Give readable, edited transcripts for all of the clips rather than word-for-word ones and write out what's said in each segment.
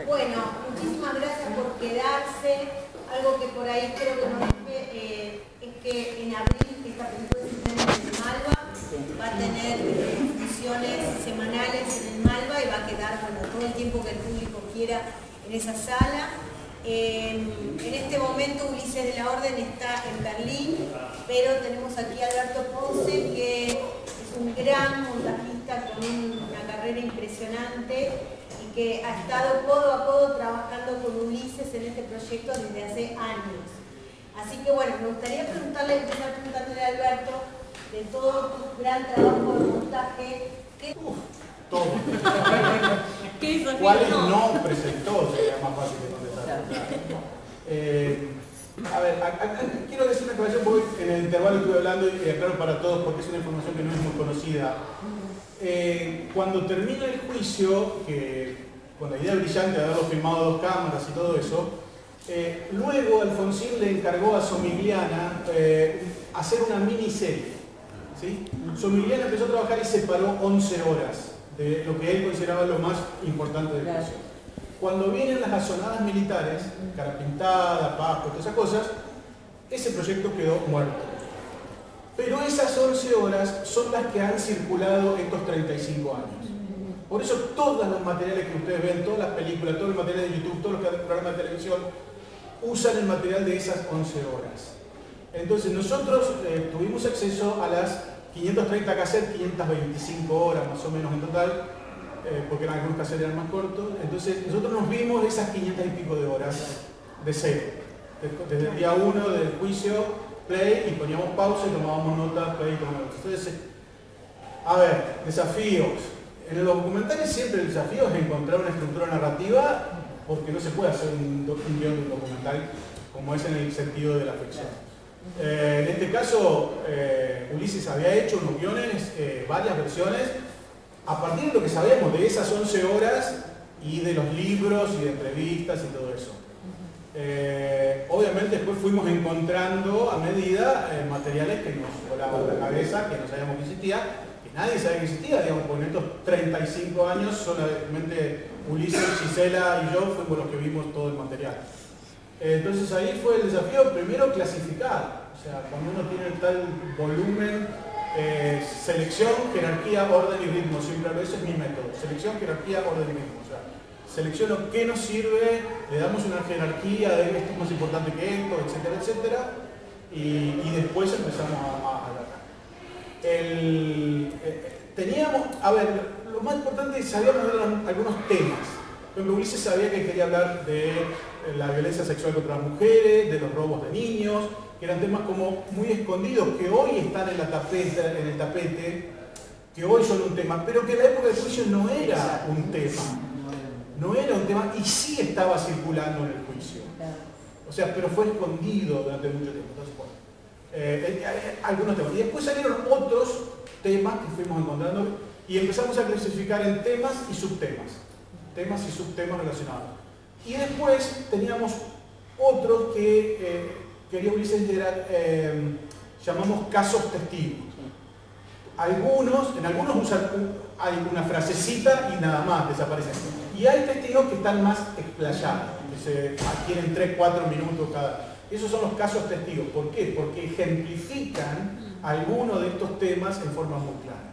Bueno, muchísimas gracias por quedarse. Algo que por ahí creo que no dije es que en abril esta película se estrena en el Malva, va a tener funciones semanales en el Malva y va a quedar, bueno, todo el tiempo que el público quiera en esa sala. En este momento Ulises de la Orden está en Berlín, pero tenemos aquí a Alberto Ponce, que es un gran montajista con una carrera impresionante y que ha estado codo a codo trabajando con Ulises en este proyecto desde hace años. Así que bueno, me gustaría empezar preguntándole a Alberto, de todo tu gran trabajo de montaje, ¿qué... Todo. ¿Cuáles no presentó? Sería más fácil de contestar. A ver, quiero decir una aclaración porque en el intervalo estuve hablando y aclaro para todos porque es una información que no es muy conocida. Cuando termina el juicio, con la idea brillante de haberlo filmado a 2 cámaras y todo eso, luego Alfonsín le encargó a Somigliana hacer una miniserie. ¿Sí? Somigliana empezó a trabajar y separó 11 horas de lo que él consideraba lo más importante del juicio. Cuando vienen las azonadas militares, Cara Pintada, Pascua, todas esas cosas, ese proyecto quedó muerto. Pero esas 11 horas son las que han circulado estos 35 años. Por eso todos los materiales que ustedes ven, todas las películas, todos los materiales de YouTube, todos los programas de televisión, usan el material de esas 11 horas. Entonces nosotros tuvimos acceso a las 530 cassettes, 525 horas más o menos en total, porque algunos cassettes eran más cortos. Entonces nosotros nos vimos esas 500 y pico de horas de cero. Desde el día 1 del juicio, play, y poníamos pausa y tomábamos notas, play y tomábamos notas. Entonces, a ver, desafíos. En los documentales siempre el desafío es encontrar una estructura narrativa, porque no se puede hacer un guión de un documental como es en el sentido de la ficción. En este caso, Ulises había hecho unos guiones, varias versiones, a partir de lo que sabíamos de esas 11 horas y de los libros y de entrevistas y todo eso. Obviamente después fuimos encontrando a medida materiales que nos volaban la cabeza, que no sabíamos que existía, que nadie sabía que existía, digamos, porque en estos 35 años solamente Ulises, Gisela y yo fuimos los que vimos todo el material. Entonces ahí fue el desafío, primero clasificar, o sea, cuando uno tiene tal volumen, selección, jerarquía, orden y ritmo, siempre ese es mi método, selección, jerarquía, orden y ritmo, o sea, selecciono qué nos sirve, le damos una jerarquía de esto es más importante que esto, etcétera, etcétera, y después empezamos a agarrar. Teníamos, a ver, lo más importante es que sabíamos de algunos temas. Por ejemplo, Ulises sabía que quería hablar de la violencia sexual contra las mujeres, de los robos de niños, que eran temas como muy escondidos, que hoy están en el tapete, que hoy son un tema, pero que en la época del juicio no era un tema. No era un tema y sí estaba circulando en el juicio. O sea, pero fue escondido durante mucho tiempo. Entonces, bueno, algunos temas. Y después salieron otros temas que fuimos encontrando y empezamos a clasificar en temas y subtemas. Temas y subtemas relacionados. Y después teníamos otros que quería Ulises, llamamos casos testigos. En algunos hay una frasecita y nada más, desaparecen. Y hay testigos que están más explayados, que se adquieren 3-4 minutos cada. Esos son los casos testigos. ¿Por qué? Porque ejemplifican algunos de estos temas en forma muy clara.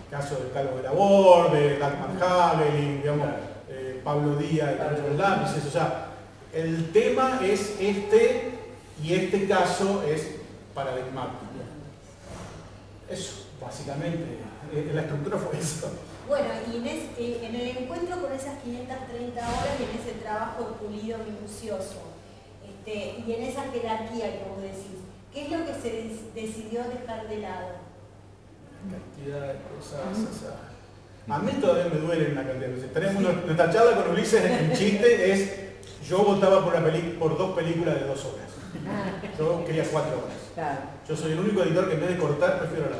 El caso del Calvo de Labor, de Dagmar Hagelin, digamos, Pablo Díaz, de los lápices. O sea, el tema es este y este caso es paradigmático. Eso, básicamente, la estructura fue eso. Bueno, y en el encuentro con esas 530 horas y en ese trabajo pulido, minucioso, y en esa jerarquía que vos decís, ¿qué es lo que se decidió dejar de lado? Cantidad de cosas, a mí todavía me duele una cantidad de cosas. Tenemos nuestra charla con Ulises, el chiste es, yo votaba por 2 películas de 2 horas. Yo quería 4 horas. Yo soy el único editor que en vez de cortar, prefiero la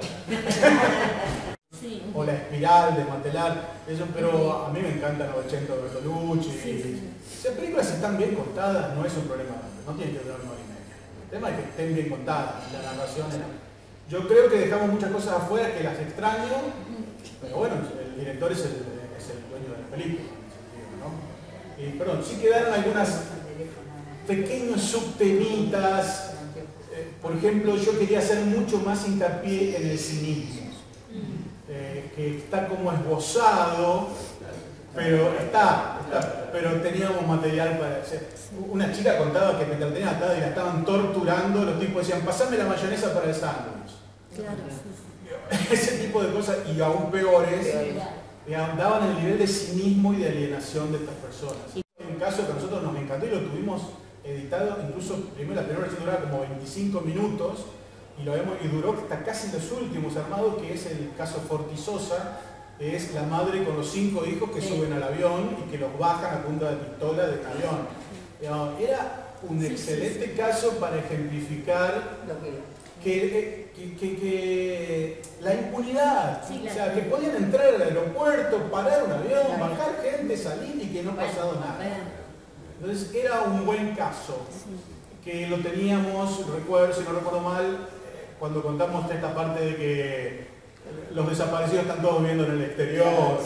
o la espiral, desmantelar, eso, pero a mí me encanta 900 de Bertolucci. Si las películas están bien cortadas, no es un problema, no tienen que durar 1 hora y media. El tema es que estén bien contadas, la narración era. Yo creo que dejamos muchas cosas afuera que las extraño, pero bueno, el director es el dueño de la película, en ese sentido, ¿no? perdón, sí quedaron algunas pequeños subtemitas. Por ejemplo, yo quería hacer mucho más hincapié en el cinismo, que está como esbozado, pero pero teníamos material para hacer. Una chica contaba que mientras la tenían atada y la estaban torturando, los tipos decían, pasame la mayonesa para el sándwich. Claro. Ese tipo de cosas, y aún peores, daban el nivel de cinismo y de alienación de estas personas. Un caso que a nosotros nos encantó y lo tuvimos editado, incluso la primera versión duraba como 25 minutos y duró hasta casi los últimos armados, que es el caso Fortisosa, que es la madre con los 5 hijos que suben al avión y que los bajan a punta de pistola del avión. Era un excelente caso para ejemplificar que la impunidad, o sea, que podían entrar al aeropuerto, parar un avión, bajar gente, salir y que no pasado nada. Entonces era un buen caso, que lo teníamos, recuerdo, si no recuerdo mal, cuando contamos esta parte de que los desaparecidos están todos viviendo en el exterior.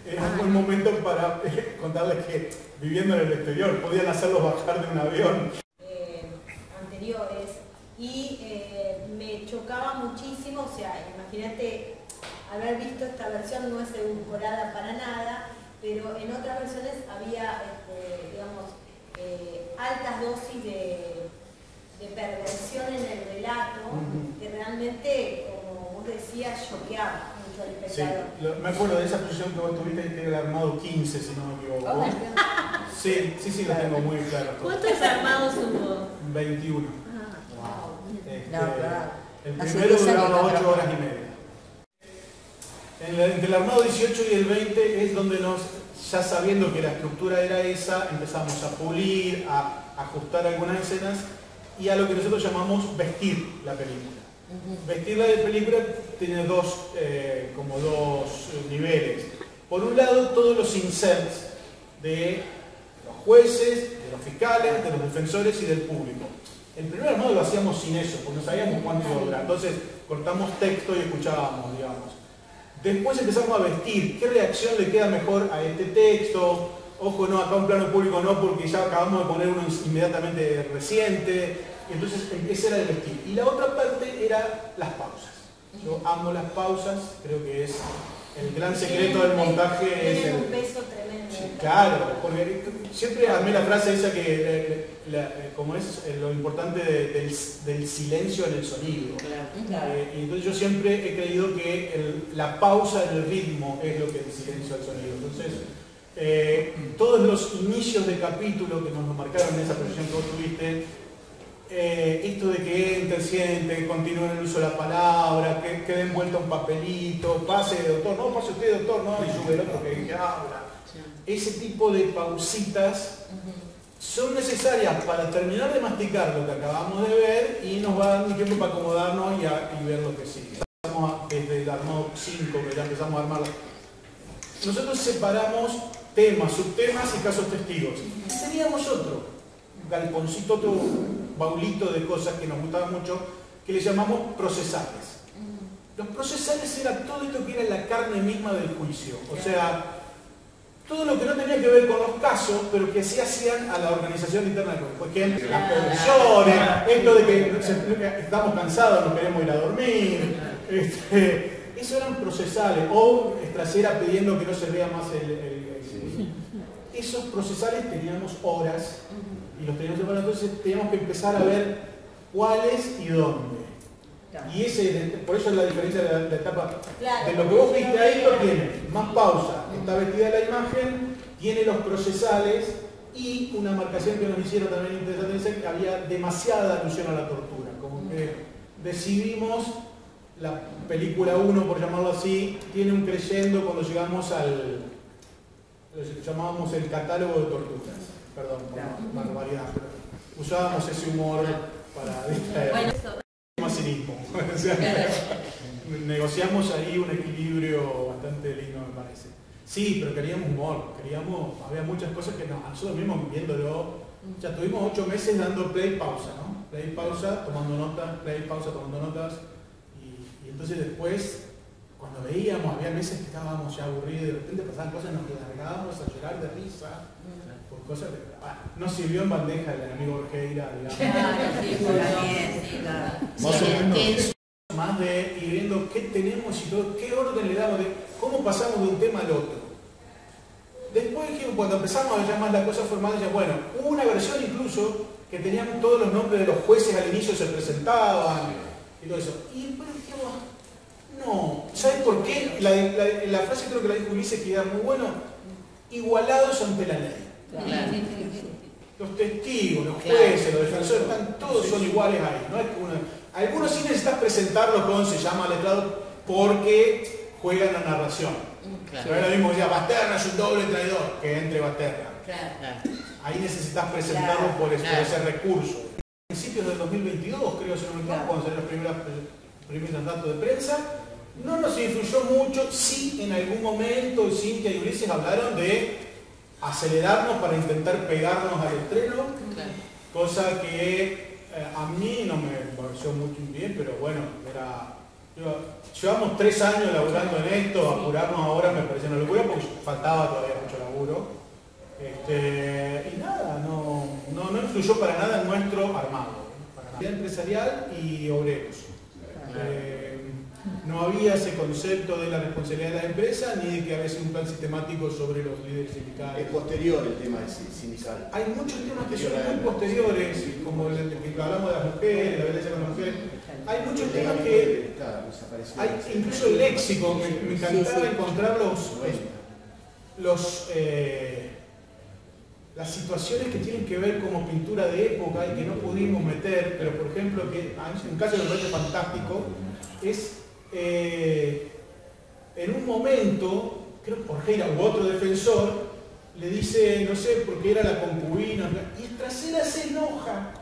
Era un buen momento para contarles que viviendo en el exterior podían hacerlos bajar de un avión. Anteriores, y me chocaba muchísimo, o sea, imagínate haber visto esta versión, no es edulcorada para nada, pero en otras versiones había, digamos, altas dosis de perversión en el relato, que realmente, como vos decías, choqueaba mucho al espectador. Sí, me acuerdo de esa exposición que vos tuviste, que era el armado 15, si no me equivoco. Sí, lo tengo muy claro. ¿Cuántos armados hubo? 21. Claro. El primero duraba 8 horas y media. Entre el armado 18 y el 20 es donde ya sabiendo que la estructura era esa, empezamos a pulir, a ajustar algunas escenas y a lo que nosotros llamamos vestir la película. Vestir la película tiene dos niveles. Por un lado, todos los inserts de los jueces, de los fiscales, de los defensores y del público. El primer armado lo hacíamos sin eso, porque no sabíamos cuánto iba a durar. Entonces cortamos texto y escuchábamos, digamos. Después empezamos a vestir qué reacción le queda mejor a este texto. Ojo, no, acá un plano público no, porque ya acabamos de poner uno inmediatamente reciente. Entonces ese era el vestir. Y la otra parte era las pausas. Yo amo las pausas, creo que es el gran secreto del montaje. Tienen un peso tremendo. Claro, porque siempre amé la frase esa que, como es lo importante del silencio en el sonido. Y entonces yo siempre he creído que la pausa en el ritmo es lo que es el silencio del sonido. Entonces, todos los inicios de capítulo que nos marcaron en esa proyección que vos tuviste, esto de que entre, siente, continúen el uso de la palabra, que quede envuelta un papelito, pase doctor, no, pase usted doctor, no, y sube el otro que habla. Ese tipo de pausitas son necesarias para terminar de masticar lo que acabamos de ver y nos va dando tiempo para acomodarnos y ver lo que sigue. Desde el armado 5, que ya empezamos a armarlo. Nosotros separamos temas, subtemas y casos testigos. Y teníamos otro galponcito, otro baulito de cosas que nos gustaba mucho, que le llamamos procesales. Los procesales era todo esto que era la carne misma del juicio. O sea, todo lo que no tenía que ver con los casos, pero que sí hacían a la organización interna del juicio. Por ejemplo, las producciones, esto de que estamos cansados, nos queremos ir a dormir. Eso eran procesales. O Estracera pidiendo que no se vea más Esos procesales teníamos horas y los teníamos separados, entonces teníamos que empezar a ver cuáles y dónde. Y por eso es la diferencia de la etapa. De lo que vos viste ahí lo tiene más pausa, está vestida la imagen, tiene los procesales y una marcación que nos hicieron también interesante, que había demasiada alusión a la tortura. Como que decidimos, la película 1, por llamarlo así, tiene un crescendo cuando llegamos lo llamábamos el catálogo de torturas. Perdón por la barbaridad, pero usábamos ese humor para distraer. Más cinismo. O sea, negociamos ahí un equilibrio bastante lindo, me parece. Sí, pero queríamos humor, había muchas cosas que a nosotros mismos viéndolo, ya tuvimos 8 meses dando play pausa, ¿no? Play pausa, tomando notas, play pausa, tomando notas, y entonces después, cuando veíamos, había meses que estábamos ya aburridos y de repente pasaban cosas, nos largábamos a llorar de risa por cosas que no sirvió en bandeja el amigo Orjeira, digamos. Más o menos. Más de ir viendo qué tenemos y todo, qué orden le damos, de cómo pasamos de un tema al otro. Después, cuando empezamos a ver más la cosa formal, ya bueno, hubo una versión incluso que tenían todos los nombres de los jueces al inicio, se presentaban y todo eso. Y después dijimos, no, ¿sabes por qué? La frase creo que la dijo Ulises, que era muy bueno, igualados ante la ley. Los testigos, los jueces, los defensores, todos son iguales ahí. No es que algunos sí necesitas presentarlos con, se llama letrado, porque juegan la narración. Claro. No es lo mismo que decía, Basterna es un doble traidor, que entre Basterna. Claro. Ahí necesitas presentarlo por ese recurso. A principios del 2022, creo, si no me equivoco, cuando salieron los primeros datos de prensa, no nos influyó mucho. Sí, en algún momento Cintia y Ulises hablaron de acelerarnos para intentar pegarnos al estreno, cosa que a mí no me pareció mucho bien, pero bueno, llevamos 3 años laburando en esto, apurarnos ahora me pareció una locura porque faltaba todavía mucho laburo. Y nada, no influyó para nada en nuestro armado, para nada. Empresarial y obreros. No había ese concepto de la responsabilidad de la empresa ni de que había un plan sistemático sobre los líderes sindicales. Es posterior el tema sindical. Hay muchos temas que son muy posteriores, como el que hablamos de las mujeres, la violencia con las mujeres. Hay muchos temas que hay, incluso el léxico, me encantaba encontrar las situaciones que tienen que ver como pintura de época y que no pudimos meter, pero por ejemplo, que en un caso que me parece fantástico, es en un momento, creo que Orjeira u otro defensor le dice, no sé, porque era la concubina, y Estracera se enoja,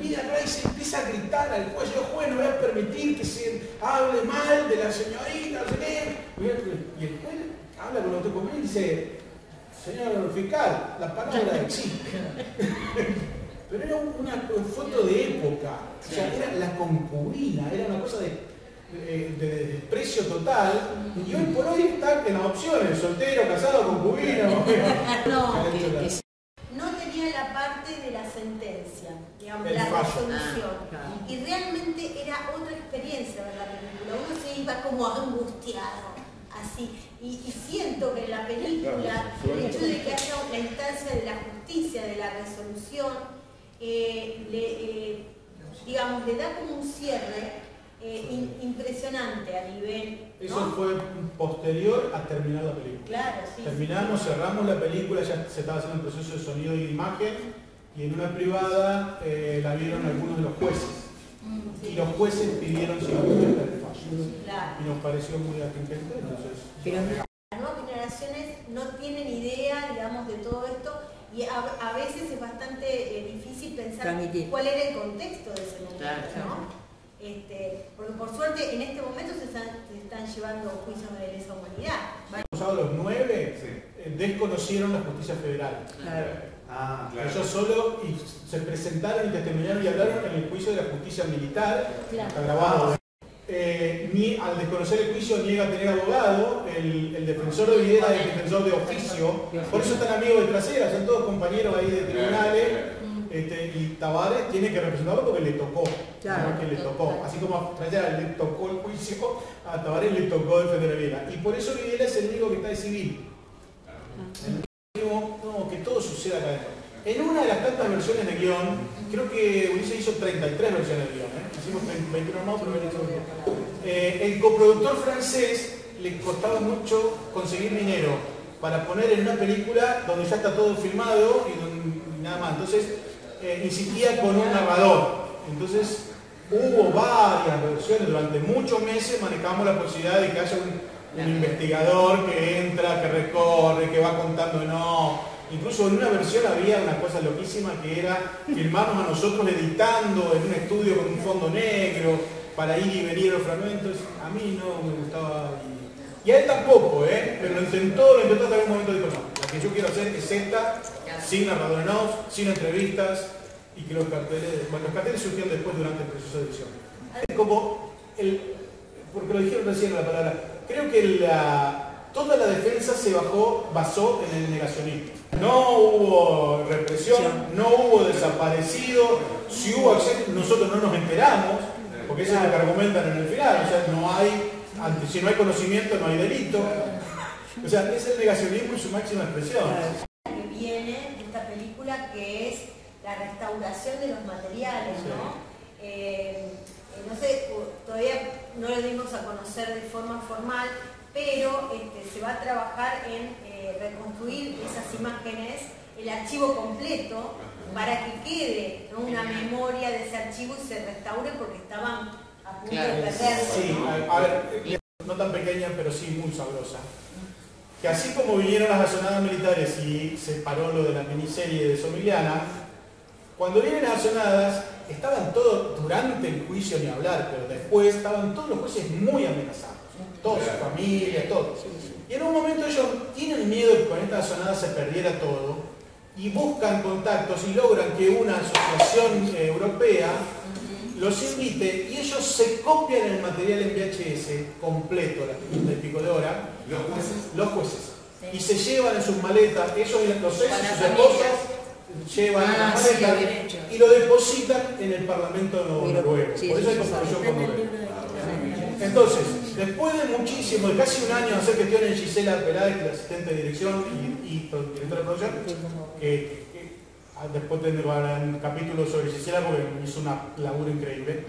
pide acá y se empieza a gritar al juez, yo juez no voy a permitir que se hable mal de la señorita, no sé qué. Y el juez habla con otro compañero y dice, señor fiscal, la palabra existe. Pero era una foto de época, o sea, era la concubina, era una cosa de desprecio total, y hoy por hoy está en las opciones, soltero, casado, concubino. No tenía la parte de la sentencia, digamos, la fallo. resolución. Y realmente era otra experiencia ver la película. Uno se iba como angustiado, así. Y siento que en la película, el hecho de que haya la instancia de la justicia, de la resolución, digamos, le da como un cierre impresionante a nivel, ¿no? Eso fue posterior a terminar la película. Claro, sí. Terminamos, cerramos la película, ya se estaba haciendo el proceso de sonido y de imagen, y en una privada la vieron algunos de los jueces. Y los jueces pidieron si no el fallo. Claro. Y nos pareció muy atingente, entonces. Pero las nuevas generaciones no tienen idea, digamos, de todo esto, y a veces es bastante difícil pensar cuál era el contexto de ese momento, ¿no? Porque por suerte en este momento se están llevando juicios de lesa humanidad. Los 9 desconocieron la justicia federal. Claro. Ellos solo se presentaron y testimoniaron y hablaron en el juicio de la justicia militar, está grabado. Ni al desconocer el juicio niega tener abogado, el defensor de Videla es el defensor de oficio, por eso están amigos de Estracera, son todos compañeros ahí de tribunales. Y Tavares tiene que representarlo porque le tocó, ¿no? Le tocó. Así como a Estracera le tocó el juicio, a Tavares le tocó defender a Videla. Y por eso Videla es el único que está de civil. No, que todo suceda acá adentro. En una de las tantas versiones de guión, creo que Ulises hizo 33 versiones de guión, hicimos 21 más, pero el coproductor francés le costaba mucho conseguir dinero para poner en una película donde ya está todo filmado y nada más. Entonces insistía con un narrador. Entonces hubo varias versiones, durante muchos meses manejamos la posibilidad de que haya un investigador que entra, que recorre, que va contando, incluso en una versión había una cosa loquísima que era filmarnos a nosotros editando en un estudio con un fondo negro para ir y venir los fragmentos. A mí no me gustaba y a él tampoco, pero lo intentó hasta en un momento dijo, no, lo que yo quiero hacer es esta, sin narrador en off, sin entrevistas, y que los carteles surgieron después durante el proceso de edición. Es como porque lo dijeron recién la palabra, creo que toda la defensa se basó en el negacionismo. No hubo represión, no hubo desaparecido, si hubo acceso, nosotros no nos enteramos, porque eso es lo que argumentan en el final, o sea, si no hay conocimiento no hay delito. O sea, es el negacionismo en su máxima expresión. Que viene de esta película, que es la restauración de los materiales, ¿no? No sé, todavía no lo dimos a conocer de forma formal, pero se va a trabajar en reconstruir esas imágenes, el archivo completo, para que quede, ¿no?, una memoria de ese archivo y se restaure, porque estaban a punto de perderse. Sí, ¿no? a ver, no tan pequeña, pero sí muy sabrosa. Que así como vinieron las gasonadas militares y se paró lo de la miniserie de Somiliana, cuando vienen las gasonadas, estaban todos, durante el juicio ni hablar, pero después estaban todos los jueces muy amenazados. Todas sus familias, todos. Y en un momento ellos tienen miedo de que con esta gasonada se perdiera todo y buscan contactos y logran que una asociación europea los invite y ellos se copian el material en VHS completo, las 50 y pico de hora, los jueces, y se llevan en sus maletas, ellos los seis, sus esposas, llevan las maletas y lo depositan en el Parlamento noruego. Por eso hay construcción con Noruega. Entonces, después de muchísimo, de casi un año de hacer gestiones, Gisela Peláez, que es la asistente de dirección y directora de producción, después tendrá un capítulo sobre Gisela porque hizo un laburo increíble.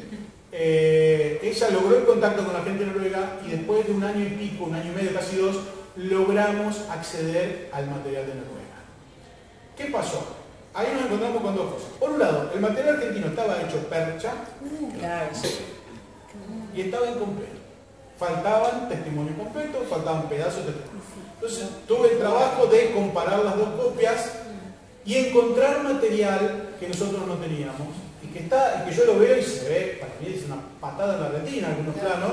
Ella logró el contacto con la gente de Noruega y después de un año y pico, un año y medio, casi dos, logramos acceder al material de Noruega. ¿Qué pasó? Ahí nos encontramos con dos cosas. Por un lado, el material argentino estaba hecho percha y estaba incompleto. Faltaban testimonios completos, faltaban pedazos de testimonio. Entonces tuve el trabajo de comparar las dos copias y encontrar material que nosotros no teníamos y que yo lo veo y se ve, para mí es una patada en la retina algunos planos,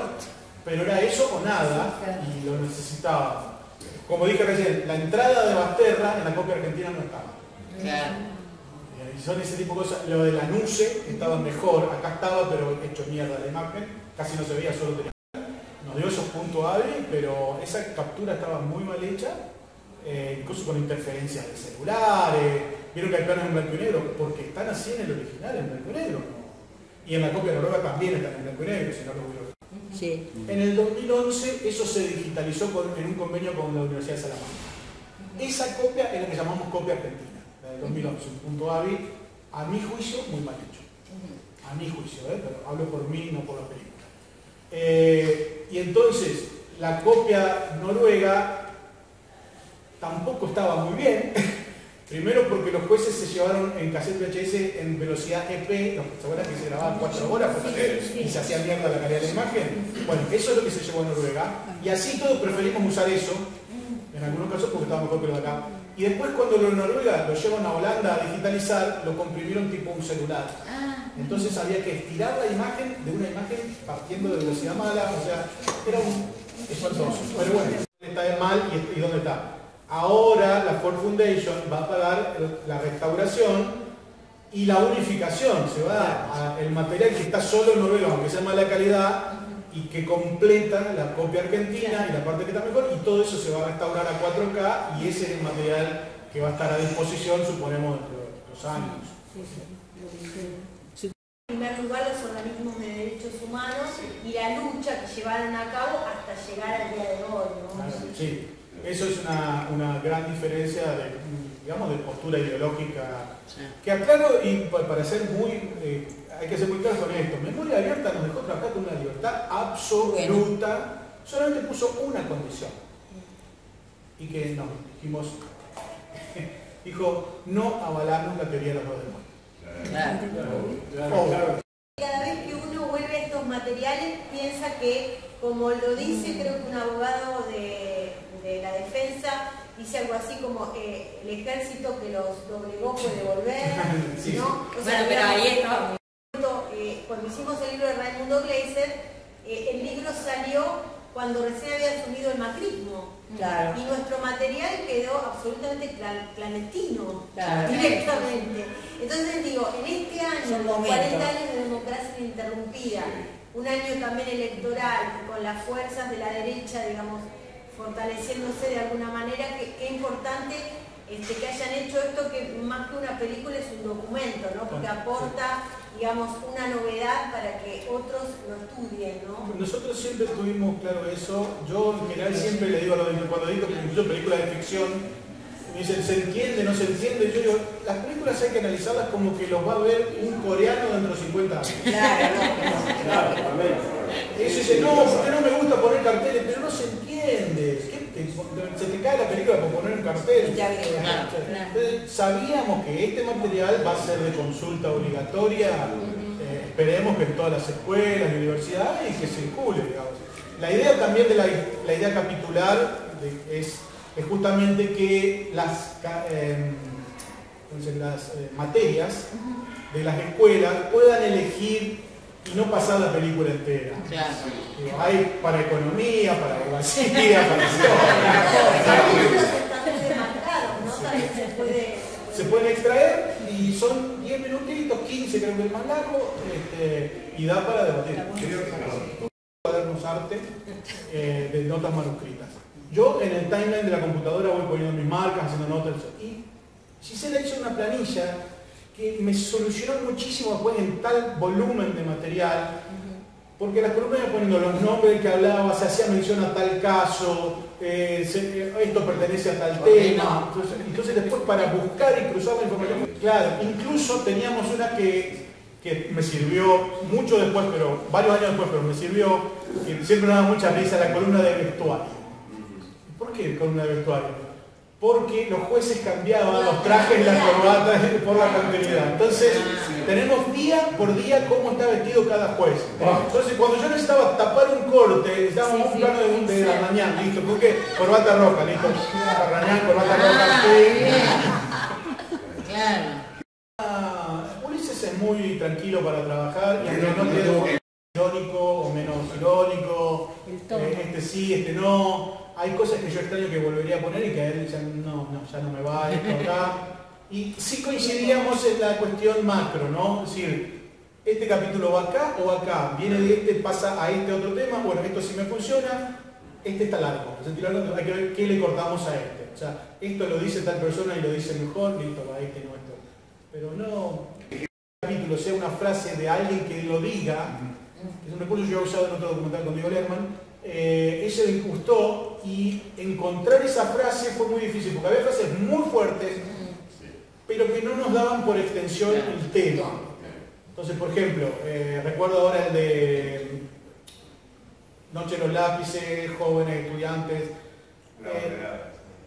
pero era eso o nada y lo necesitaba. Como dije recién, la entrada de Basterra en la copia argentina no estaba. Y son ese tipo de cosas. Lo de la nuce estaba mejor, acá estaba, pero hecho mierda la imagen, casi no se veía, solo tenía. Nos dio esos puntos hábiles, pero esa captura estaba muy mal hecha, incluso con interferencias de celulares. Vieron que hay planos en blanco y negro, porque están así en el original, en blanco y negro, ¿no? Y en la copia noruega también están en blanco y negro, si no lo vieron. Sí. En el 2011 eso se digitalizó en un convenio con la Universidad de Salamanca. Esa copia es la que llamamos copia argentina, la del 2011, un punto hábil, a mi juicio, muy mal hecho. A mi juicio, pero hablo por mí, no por la película. Y entonces, la copia noruega tampoco estaba muy bien. Primero porque los jueces se llevaron en cassette VHS en velocidad EP, ¿se acuerdan que se grababan 4 horas y se hacía mierda la calidad de la imagen? Bueno, eso es lo que se llevó a Noruega. Y así todos preferimos usar eso, en algunos casos porque estaba mejor que lo de acá. Y después cuando lo de Noruega lo llevan a Holanda a digitalizar, lo comprimieron tipo un celular. Entonces había que estirar la imagen de una imagen partiendo de velocidad mala, o sea, era un espantoso. Pero bueno, está mal y ¿dónde está? Ahora la Ford Foundation va a pagar la restauración y la unificación. Se va el material que está solo en Noruega, aunque sea mala calidad, y que completa la copia argentina y la parte que está mejor, y todo eso se va a restaurar a 4K y ese es el material que va a estar a disposición, suponemos, dentro de 2 años. En primer lugar, los organismos de derechos humanos y la lucha que llevaron a cabo hasta llegar al día de hoy, ¿no? Sí, eso es una gran diferencia de, digamos, de postura ideológica, que aclaro, y para ser muy, hay que ser muy claro con esto, Memoria Abierta nos dejó trabajar con una libertad absoluta, solamente puso una condición, y que nos dijimos, dijo, no avalamos la teoría de los dos demás. Cada vez que uno vuelve a estos materiales piensa que, como lo dice creo que un abogado de la defensa, dice algo así como el ejército que los doblegó puede volver, sí, ¿no? Sí. O sea, bueno, pero ahí está. Cuando hicimos el libro de Raimundo Gleiser, el libro salió cuando recién había asumido el macrismo. Claro. Y nuestro material quedó absolutamente clandestino, Claro. directamente. Entonces digo, en este año, Son los momentos. 40 años de democracia ininterrumpida, un año también electoral, con las fuerzas de la derecha, digamos, fortaleciéndose de alguna manera, que es importante que hayan hecho esto, que más que una película es un documento, ¿no? Porque aporta, digamos, una novedad para que otros lo estudien, ¿no? Nosotros siempre tuvimos claro eso. Yo en general siempre le digo a los cuando digo que incluso películas de ficción, me dicen, ¿se entiende, no se entiende? Yo digo, las películas hay que analizarlas como que los va a ver un coreano dentro de 50 años. Claro, Eso dice, no, porque no me gusta poner carteles, pero no se entiende. Se te cae la película por poner un cartel. Entonces, sabíamos que este material va a ser de consulta obligatoria, esperemos que en todas las escuelas y universidades, y que circule, digamos. La idea también de la idea capitular es justamente que las materias de las escuelas puedan elegir y no pasar la película entera. Claro. Hay para economía, para abogacía, para se pueden extraer y son 10 minutitos, 15 creo que es más largo, y da para debatir. Cuadernos arte de notas manuscritas. Yo en el timeline de la computadora voy poniendo mis marcas, haciendo notas, y Gisela hizo una planilla que me solucionó muchísimo después en tal volumen de material, porque las columnas iban poniendo los nombres que hablaba, se hacía mención a tal caso, esto pertenece a tal tema, entonces después para buscar y cruzar la información, claro, incluso teníamos una que me sirvió mucho después, pero varios años después, pero me sirvió, que siempre me da mucha risa, la columna de vestuario. ¿Por qué columna de vestuario? Porque los jueces cambiaban los trajes y las corbatas por la continuidad. Entonces, tenemos día por día cómo está vestido cada juez. Entonces, cuando yo necesitaba tapar un corte, necesitábamos un plano de D'Artagnan, listo, ¿por qué? Corbata roja, listo. D'Artagnan, corbata roja, Claro. Ulises es muy tranquilo para trabajar, y aunque no tiene irónico o menos irónico, este sí, este no. Hay cosas que yo extraño que volvería a poner y que a él ya no me va esto acá. Y sí coincidíamos en la cuestión macro, ¿no? Es decir, este capítulo va acá o acá, viene de este, pasa a este otro tema, bueno, esto sí me funciona, este está largo, hay que ver qué le cortamos a este. O sea, esto lo dice tal persona y lo dice mejor, listo, va este nuestro. Pero no que el capítulo sea una frase de alguien que lo diga, que es un recurso que yo he usado en otro documental con Diego Lerman. Ella le gustó, y encontrar esa frase fue muy difícil porque había frases muy fuertes pero que no nos daban por extensión el tema. Entonces, por ejemplo, recuerdo ahora el de Noche de los lápices, jóvenes estudiantes,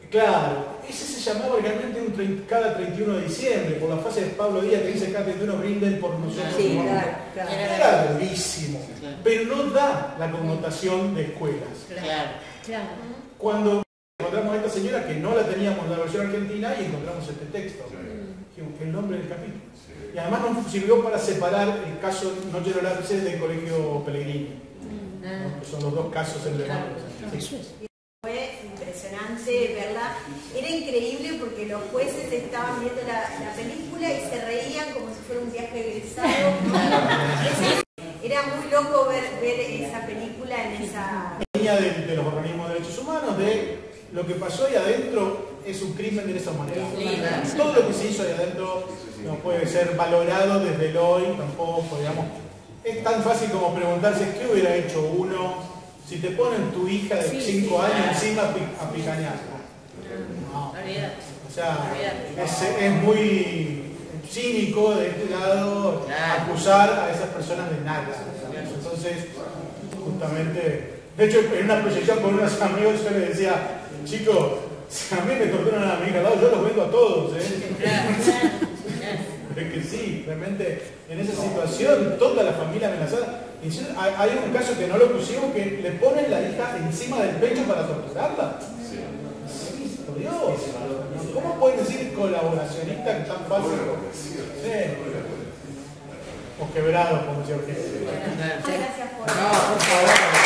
claro, ese se llamaba realmente cada 31 de diciembre por la frase de Pablo Díaz que dice cada 31 brinden por nosotros. Sí, claro. Era brevísimo, pero no da la connotación de escuelas. Claro. Cuando encontramos a esta señora, que no la teníamos en la versión argentina, y encontramos este texto, dijimos que el nombre del capítulo. Y además nos sirvió para separar el caso Noche de los lápices del Colegio Pellegrini, ¿no? Que son los dos casos emblemáticos. Fue impresionante verla, era increíble porque los jueces estaban viendo la película y se reían como si fuera un viaje egresado. Era muy loco ver esa película en esa... Venía de los organismos de derechos humanos, de lo que pasó ahí adentro es un crimen de esa manera. Todo lo que se hizo ahí adentro no puede ser valorado desde el hoy, tampoco, digamos. Es tan fácil como preguntarse qué hubiera hecho uno si te ponen tu hija de 5 años encima a picañar. No. O sea, es muy cínico de este lado acusar a esas personas de nada. Entonces, justamente, de hecho, en una proyección con unos amigos yo les decía, chicos, si a mí me torturan a mi hija al lado, yo los vendo a todos, Pero es que sí, realmente en esa situación toda la familia amenazada. Hay un caso que no lo pusimos, que le ponen la hija encima del pecho para torturarla. Cristo Dios, ¿cómo pueden decir colaboracionista tan fácil? O quebrado, como decía Ortega. Muchas gracias por... No, por favor.